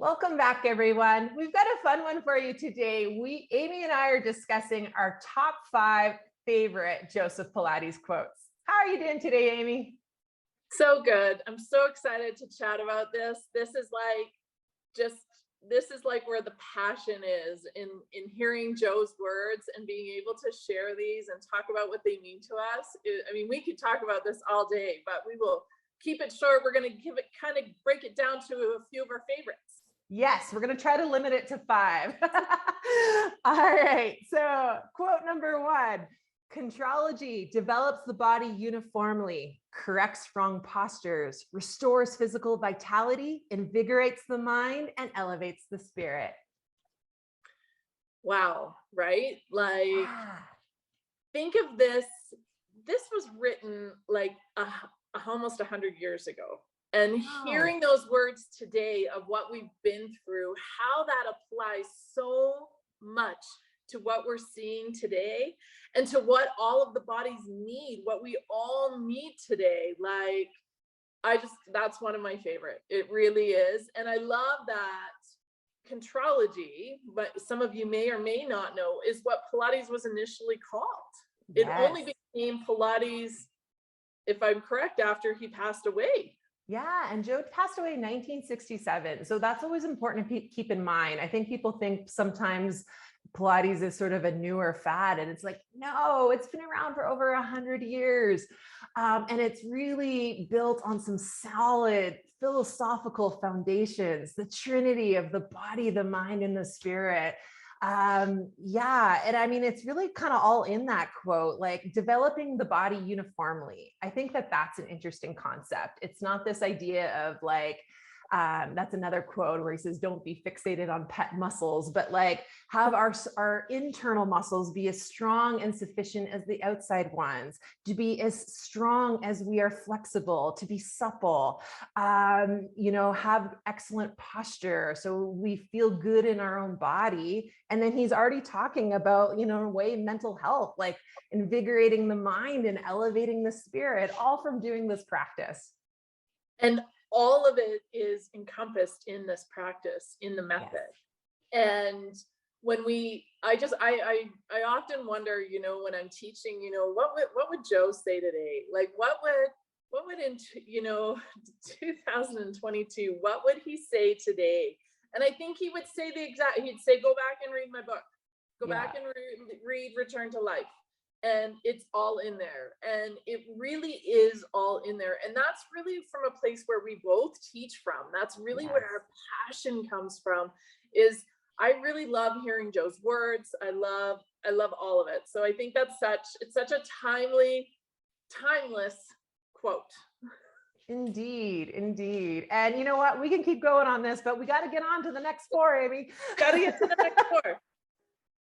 Welcome back, everyone. We've got a fun one for you today. Amy and I are discussing our top 5 favorite Joseph Pilates quotes. How are you doing today, Amy? So good. I'm so excited to chat about this. This is like where the passion is in hearing Joe's words and being able to share these and talk about what they mean to us. We could talk about this all day, but we will keep it short. We're going to break it down to a few of our favorites. Yes, we're going to try to limit it to 5. All right. So, quote number 1. Contrology develops the body uniformly, corrects wrong postures, restores physical vitality, invigorates the mind, and elevates the spirit. Wow, right? Think of this. This was written like almost 100 years ago. And hearing those words today of what we've been through, how that applies so much to what we're seeing today and to what all of the bodies need, what we all need today. That's one of my favorite. It really is. And I love that contrology, but some of you may or may not know, is what Pilates was initially called. Yes. It only became Pilates, if I'm correct, after he passed away. Yeah, and Joe passed away in 1967. So that's always important to keep in mind. I think people think sometimes Pilates is sort of a newer fad, and it's like, no, it's been around for over 100 years. And it's really built on some solid philosophical foundations, the trinity of the body, the mind, and the spirit. Yeah. And I mean, it's really kind of all in that quote, like developing the body uniformly. I think that that's an interesting concept. It's not this idea of like, that's another quote where he says, don't be fixated on pet muscles, but like have our internal muscles be as strong and sufficient as the outside ones, to be as strong as we are flexible, to be supple, have excellent posture. So we feel good in our own body. And then he's already talking about, in a way, mental health, like invigorating the mind and elevating the spirit, all from doing this practice. And all of it is encompassed in this practice, in the method. Yes. And when I often wonder, when I'm teaching, what would Joe say today? Like, what would in 2022, what would he say today? And I think he would say he'd say, go back and read my book, go back and read Return to Life. And it's all in there. And it really is all in there. And that's really from a place where we both teach from. That's really where our passion comes from. Is I really love hearing Joe's words. I love all of it. So I think it's such a timeless quote. Indeed. And you know what? We can keep going on this, but we got to get on to the next 4, Amy. Got to get to the next 4.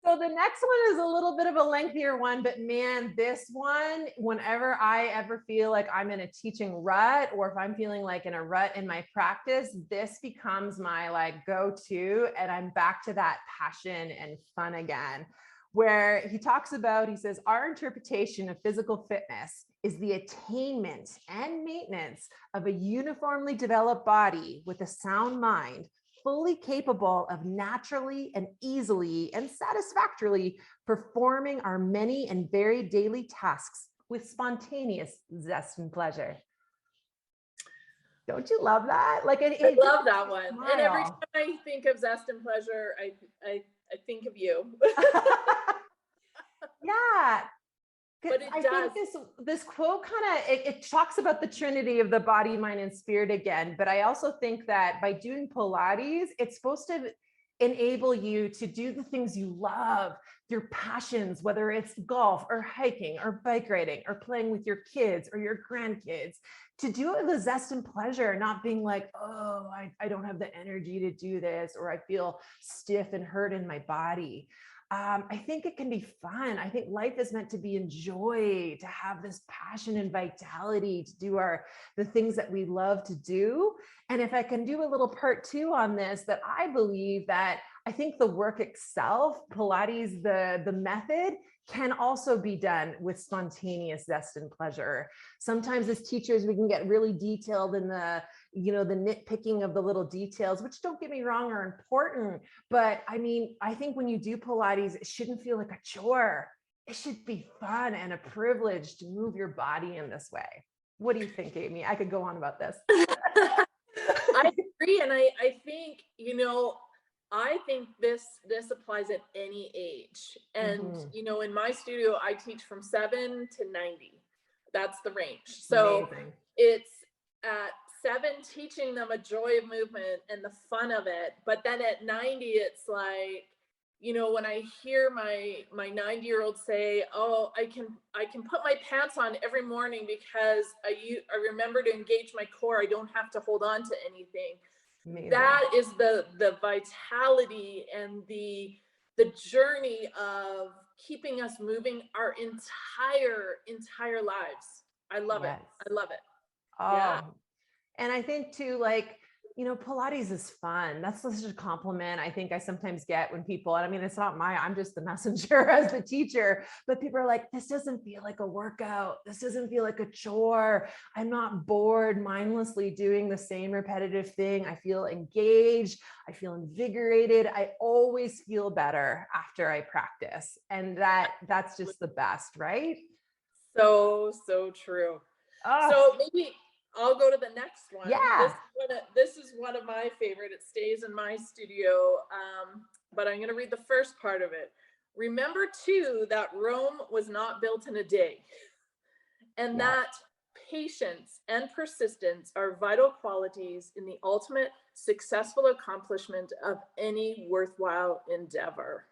So the next one is a little bit of a lengthier one, but man, this one, whenever I ever feel like I'm in a teaching rut, or if I'm feeling like in a rut in my practice, this becomes my like go-to, and I'm back to that passion and fun again, where he says, our interpretation of physical fitness is the attainment and maintenance of a uniformly developed body with a sound mind, fully capable of naturally and easily and satisfactorily performing our many and varied daily tasks with spontaneous zest and pleasure. Don't you love that? I love that one. Smile. And every time I think of zest and pleasure, I think of you. Yeah. But I think this quote it talks about the trinity of the body, mind, and spirit again. But I also think that by doing Pilates, it's supposed to enable you to do the things you love, your passions, whether it's golf or hiking or bike riding or playing with your kids or your grandkids, to do it with zest and pleasure, not being like, oh, I don't have the energy to do this, or I feel stiff and hurt in my body. I think it can be fun. I think life is meant to be enjoyed, to have this passion and vitality, to do the things that we love to do. And if I can do a little part 2 on this, that I believe that I think the work itself, Pilates, the method, can also be done with spontaneous zest and pleasure. Sometimes as teachers, we can get really detailed in the, the nitpicking of the little details, which, don't get me wrong, are important. But I mean, I think when you do Pilates, it shouldn't feel like a chore. It should be fun and a privilege to move your body in this way. What do you think, Amy? I could go on about this. I agree. And I think, I think this applies at any age. And, in my studio, I teach from 7 to 90. That's the range. So amazing. It's at 7, teaching them a joy of movement and the fun of it. But then at 90, it's like, when I hear my 90-year-old say, "Oh, I can put my pants on every morning because I remember to engage my core. I don't have to hold on to anything." Amazing. That is the vitality and the journey of keeping us moving our entire lives. I love it. I love it. Yeah. And I think too, like, Pilates is fun. That's such a compliment I think I sometimes get when people, and I mean, it's not I'm just the messenger as the teacher, but people are like, this doesn't feel like a workout. This doesn't feel like a chore. I'm not bored mindlessly doing the same repetitive thing. I feel engaged. I feel invigorated. I always feel better after I practice. And that's just the best, right? So true. So maybe I'll go to the next one. Yeah. This is one of my favorite. It stays in my studio, but I'm going to read the first part of it. Remember, too, that Rome was not built in a day, and that patience and persistence are vital qualities in the ultimate successful accomplishment of any worthwhile endeavor.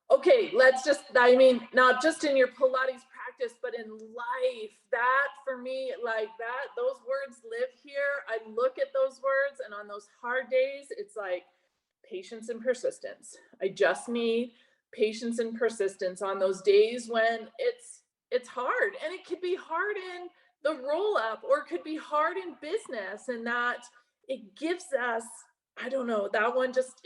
Okay, not just in your Pilates practice, but in life, that for me, like that, those words live here. I look at those words, and on those hard days, it's like patience and persistence. I just need patience and persistence on those days when it's hard, and it could be hard in the roll up, or it could be hard in business, and that it gives us, I don't know, that one just,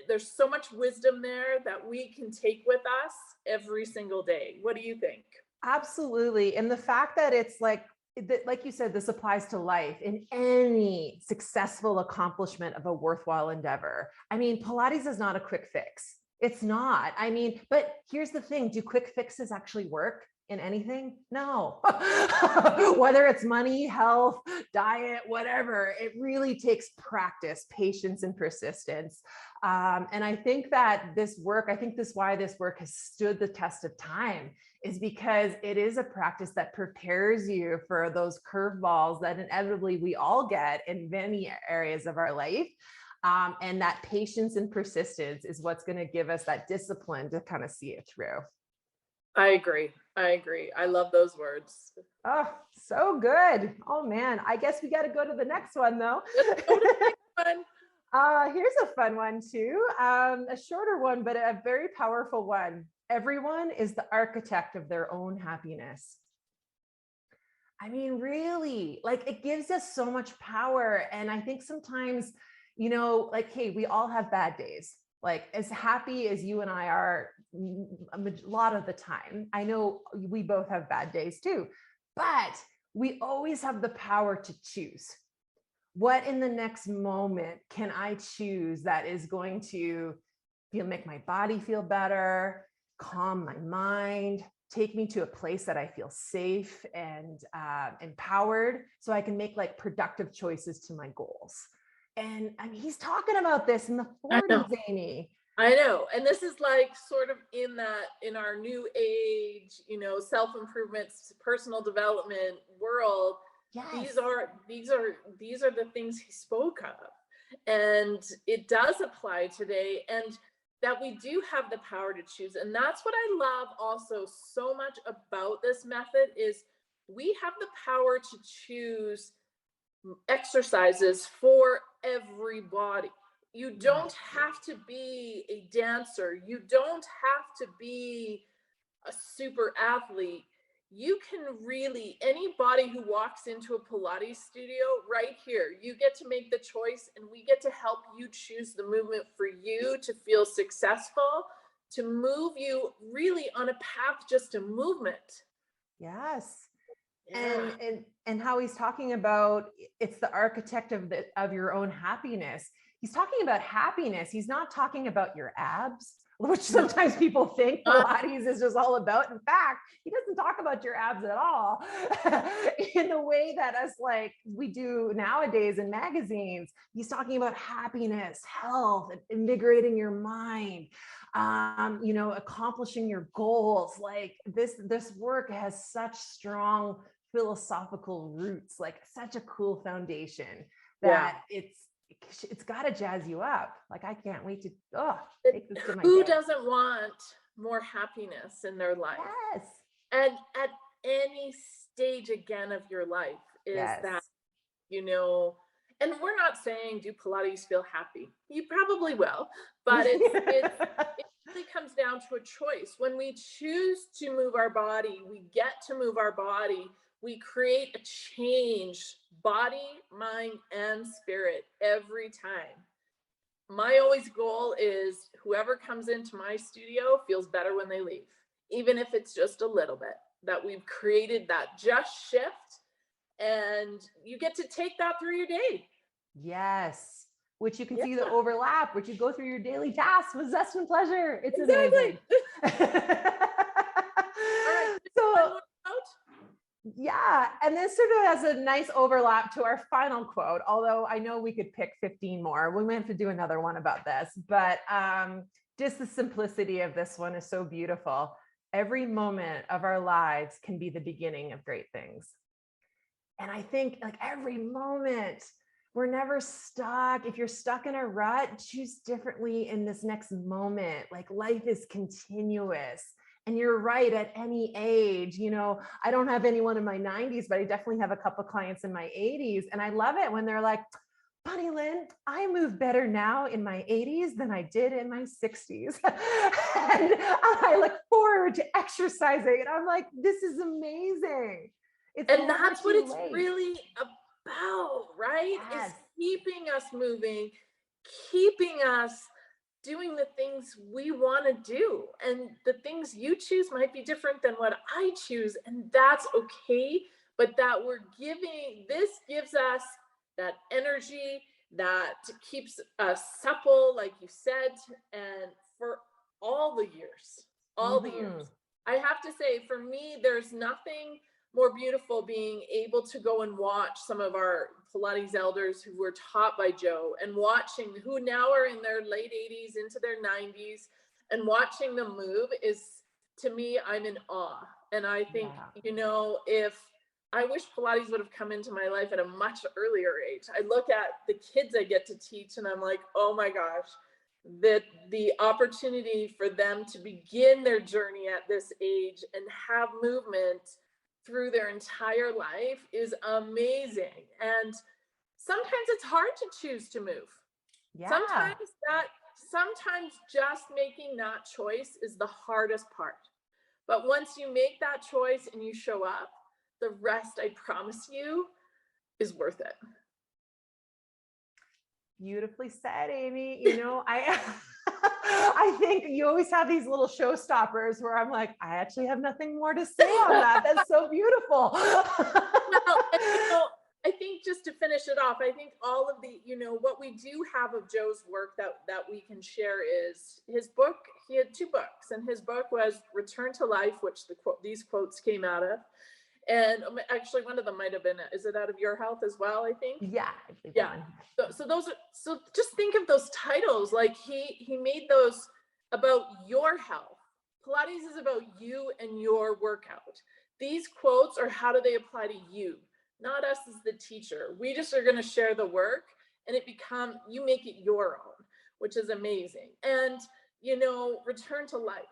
there's so much wisdom there that we can take with us every single day. What do you think? Absolutely. And the fact that it's like you said, this applies to life in any successful accomplishment of a worthwhile endeavor. I mean, Pilates is not a quick fix. It's not. I mean, but here's the thing. Do quick fixes actually work in anything? No. Whether it's money, health, diet, whatever, it really takes practice, patience, and persistence. And I think that why this work has stood the test of time is because it is a practice that prepares you for those curveballs that inevitably we all get in many areas of our life. And that patience and persistence is what's going to give us that discipline to kind of see it through. I agree. I love those words. Oh, so good. Oh man, I guess we got to go to the next one though. Let's go to the next one. Here's a fun one too. A shorter one, but a very powerful one. Everyone is the architect of their own happiness. I mean, really, like it gives us so much power. And I think sometimes, like, hey, we all have bad days. Like as happy as you and I are a lot of the time, I know we both have bad days too, but we always have the power to choose. What in the next moment can I choose that is going to make my body feel better, calm my mind, take me to a place that I feel safe and empowered so I can make like productive choices to my goals. And I mean, he's talking about this in the 40s, Amy. I know. And this is like sort of in our new age, self-improvement, personal development world. Yes. These are the things he spoke of. And it does apply today. And that we do have the power to choose. And that's what I love also so much about this method is we have the power to choose exercises for everybody. You don't have to be a dancer. You don't have to be a super athlete. You can really, anybody who walks into a Pilates studio right here, you get to make the choice and we get to help you choose the movement for you to feel successful, to move you really on a path just to movement. Yes. Yeah. And how he's talking about it's the architect of your own happiness. He's talking about happiness. He's not talking about your abs, which sometimes people think Pilates is just all about. In fact, he doesn't talk about your abs at all in the way that us like we do nowadays in magazines. He's talking about happiness, health, invigorating your mind, accomplishing your goals. Like this work has such strong philosophical roots, like such a cool foundation that it's got to jazz you up. Like I can't wait to take this to my Who day. doesn't want more happiness in their life? Yes. And at any stage again of your life is that, and we're not saying do Pilates feel happy. You probably will, but it really comes down to a choice. When we choose to move our body, we get to move our body. We create a change, body, mind, and spirit every time. My always goal is whoever comes into my studio feels better when they leave, even if it's just a little bit, that we've created that just shift, and you get to take that through your day. Yes. Which you can see the overlap, which you go through your daily tasks with zest and pleasure. It's exactly amazing. All right. So, yeah, and this sort of has a nice overlap to our final quote, although I know we could pick 15 more. We might have to do another one about this, but just the simplicity of this one is so beautiful. Every moment of our lives can be the beginning of great things. And I think like every moment, we're never stuck. If you're stuck in a rut, choose differently in this next moment. Like life is continuous. And you're right, at any age, I don't have anyone in my 90s, but I definitely have a couple of clients in my 80s. And I love it when they're like, Bonny-Lynn, I move better now in my 80s than I did in my 60s. And I look forward to exercising. And I'm like, this is amazing. And that's what it's really about, right? Yes. Is keeping us moving, keeping us doing the things we want to do. And the things you choose might be different than what I choose. And that's okay. But that this gives us that energy that keeps us supple, like you said, and for all the years. I have to say, for me, there's nothing more beautiful being able to go and watch some of our Pilates elders who were taught by Joe, and watching who now are in their late 80s into their 90s, and watching them move is, to me, I'm in awe. And I think, if I wish Pilates would have come into my life at a much earlier age. I look at the kids I get to teach and I'm like, oh my gosh, that the opportunity for them to begin their journey at this age and have movement through their entire life is amazing. And sometimes it's hard to choose to move. Yeah. Sometimes just making that choice is the hardest part. But once you make that choice and you show up, the rest, I promise you, is worth it. Beautifully said, Amy. I think you always have these little showstoppers where I'm like, I actually have nothing more to say on that. That's so beautiful. I think just to finish it off, I think all of the, what we do have of Joe's work that we can share is his book. He had 2 books, and his book was Return to Life, which these quotes came out of. And actually, one of them might have been, is it Out of Your Health as well, I think? Yeah. So just think of those titles. Like he made those about your health. Pilates is about you and your workout. These quotes are, how do they apply to you? Not us as the teacher. We just are going to share the work, and you make it your own, which is amazing. And, return to life.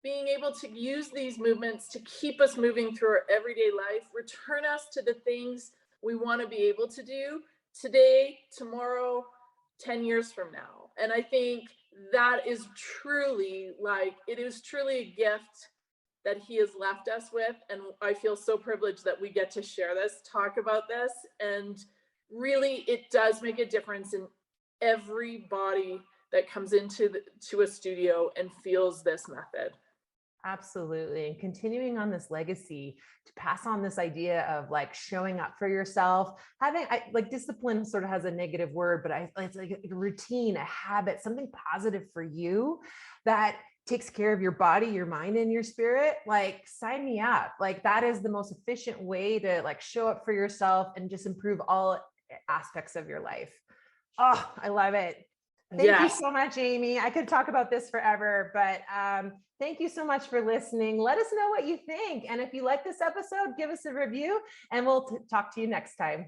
Being able to use these movements to keep us moving through our everyday life, return us to the things we want to be able to do today, tomorrow, 10 years from now. And I think that is truly it is truly a gift that he has left us with. And I feel so privileged that we get to share this, talk about this. And really, it does make a difference in every body that comes into to a studio and feels this method. Absolutely. And continuing on this legacy to pass on this idea of like showing up for yourself, having like discipline sort of has a negative word, but it's like a routine, a habit, something positive for you that takes care of your body, your mind, and your spirit. Like, sign me up. Like, that is the most efficient way to like show up for yourself and just improve all aspects of your life. Oh, I love it. Thank you Yes. so much, Amy. I could talk about this forever, but thank you so much for listening. Let us know what you think. And if you like this episode, give us a review and we'll talk to you next time.